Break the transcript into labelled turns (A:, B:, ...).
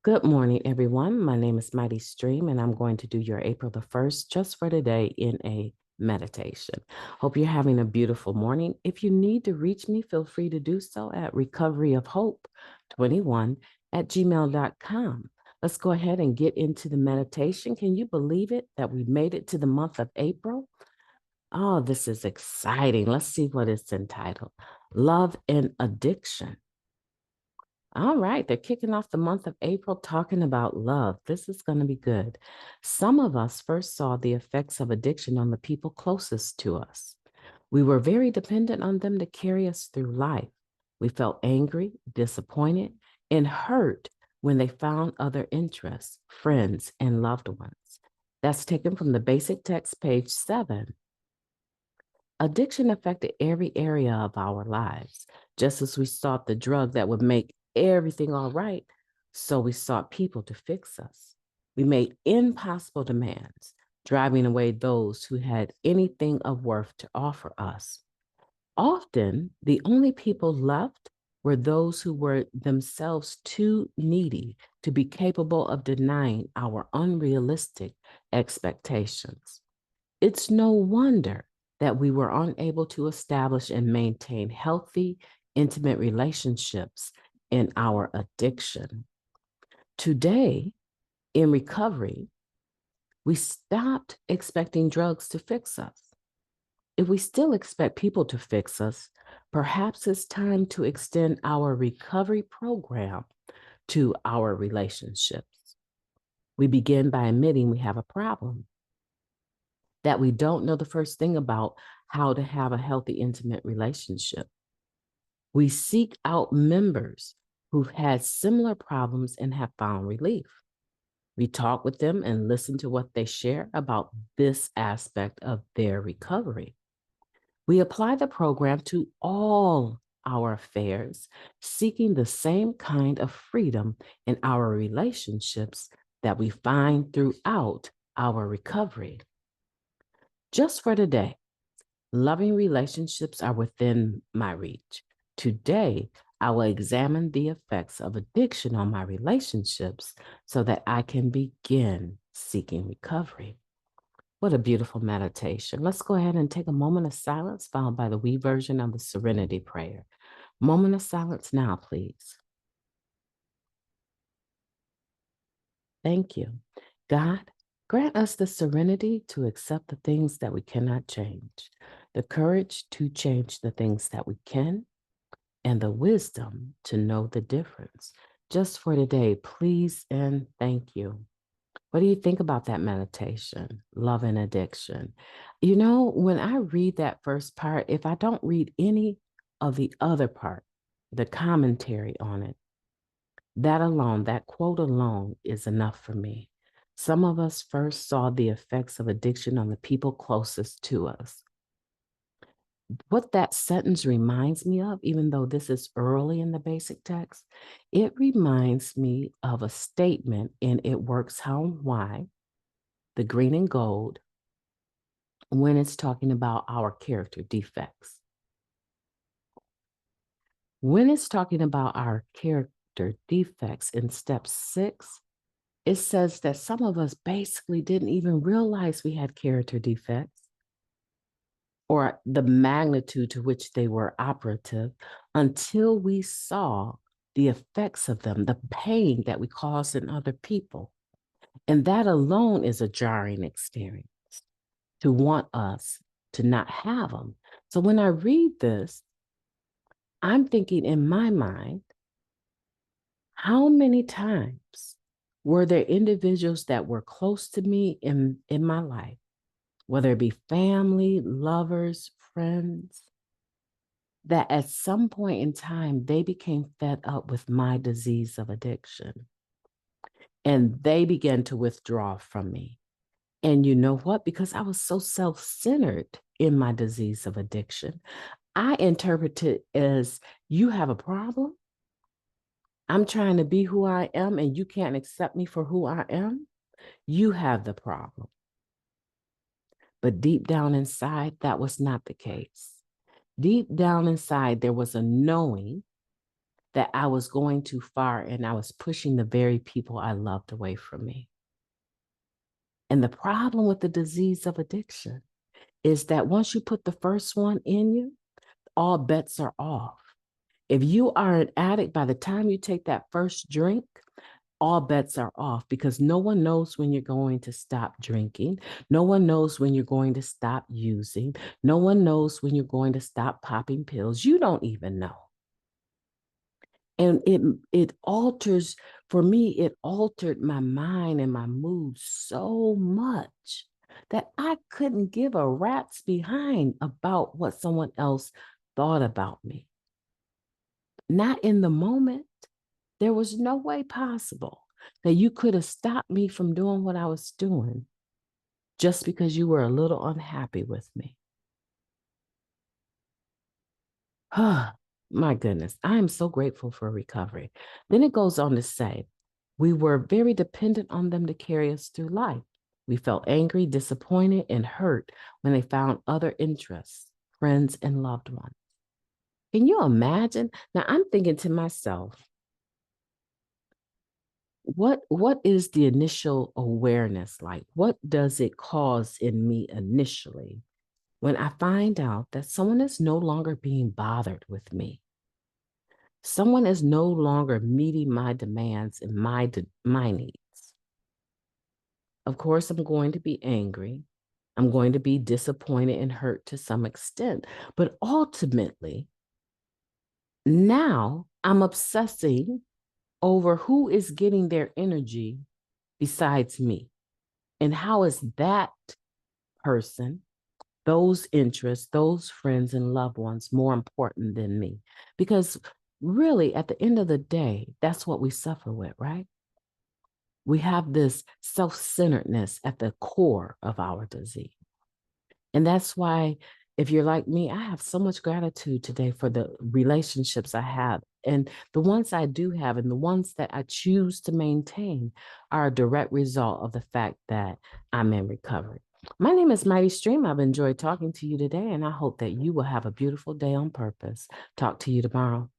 A: Good morning, everyone. My name is Mighty Stream, and I'm going to do your April the 1st just for today in a meditation. Hope you're having a beautiful morning. If you need to reach me, feel free to do so at recoveryofhope21@gmail.com. Let's go ahead and get into the meditation. Can you believe it that we made it to the month of April? Oh, this is exciting. Let's see what it's entitled. Love and Addiction. All right, they're kicking off the month of April talking about love. This is going to be good. Some of us first saw the effects of addiction on the people closest to us. We were very dependent on them to carry us through life. We felt angry, disappointed, and hurt when they found other interests, friends, and loved ones. That's taken from the basic text, page 7. Addiction affected every area of our lives. Just as we sought the drug that would make everything all right, so we sought people to fix us. We made impossible demands, driving away those who had anything of worth to offer us. Often, the only people left were those who were themselves too needy to be capable of denying our unrealistic expectations. It's no wonder that we were unable to establish and maintain healthy, intimate relationships in our addiction. Today, in recovery, we stopped expecting drugs to fix us. If we still expect people to fix us, perhaps it's time to extend our recovery program to our relationships. We begin by admitting we have a problem, that we don't know the first thing about how to have a healthy, intimate relationship. We seek out members who've had similar problems and have found relief. We talk with them and listen to what they share about this aspect of their recovery. We apply the program to all our affairs, seeking the same kind of freedom in our relationships that we find throughout our recovery. Just for today, loving relationships are within my reach. Today, I will examine the effects of addiction on my relationships so that I can begin seeking recovery. What a beautiful meditation. Let's go ahead and take a moment of silence, followed by the we version of the Serenity Prayer. Moment of silence now, please. Thank you. God, grant us the serenity to accept the things that we cannot change, the courage to change the things that we can, and the wisdom to know the difference. Just for today, please and thank you. What do you think about that meditation, love and addiction? You know, when I read that first part, if I don't read any of the other part, the commentary on it, that alone, that quote alone is enough for me. Some of us first saw the effects of addiction on the people closest to us. What that sentence reminds me of, even though this is early in the basic text, it reminds me of a statement in It Works How and Why, the green and gold, when it's talking about our character defects. When it's talking about our character defects in step 6, it says that some of us basically didn't even realize we had character defects or the magnitude to which they were operative until we saw the effects of them, the pain that we caused in other people. And that alone is a jarring experience to want us to not have them. So when I read this, I'm thinking in my mind, how many times were there individuals that were close to me in my life, whether it be family, lovers, friends, that at some point in time, they became fed up with my disease of addiction and they began to withdraw from me. And you know what? Because I was so self-centered in my disease of addiction, I interpret it as you have a problem. I'm trying to be who I am and you can't accept me for who I am. You have the problem. But deep down inside, that was not the case. Deep down inside, there was a knowing that I was going too far and I was pushing the very people I loved away from me. And the problem with the disease of addiction is that once you put the first one in you, all bets are off. If you are an addict, by the time you take that first drink, all bets are off because no one knows when you're going to stop drinking. No one knows when you're going to stop using. No one knows when you're going to stop popping pills. You don't even know. And it alters, for me, it altered my mind and my mood so much that I couldn't give a rat's behind about what someone else thought about me. Not in the moment. There was no way possible that you could have stopped me from doing what I was doing just because you were a little unhappy with me. My goodness, I am so grateful for recovery. Then it goes on to say, we were very dependent on them to carry us through life. We felt angry, disappointed, and hurt when they found other interests, friends, and loved ones. Can you imagine? Now I'm thinking to myself, what is the initial awareness like? What does it cause in me initially when I find out that someone is no longer being bothered with me? Someone is no longer meeting my demands and my needs. Of course, I'm going to be angry. I'm going to be disappointed and hurt to some extent. But ultimately, now I'm obsessing over who is getting their energy besides me. And how is that person, those interests, those friends and loved ones more important than me? Because really, at the end of the day, that's what we suffer with, right? We have this self-centeredness at the core of our disease. And that's why, if you're like me, I have so much gratitude today for the relationships I have. And the ones I do have and the ones that I choose to maintain are a direct result of the fact that I'm in recovery. My name is Mighty Stream. I've enjoyed talking to you today, and I hope that you will have a beautiful day on purpose. Talk to you tomorrow.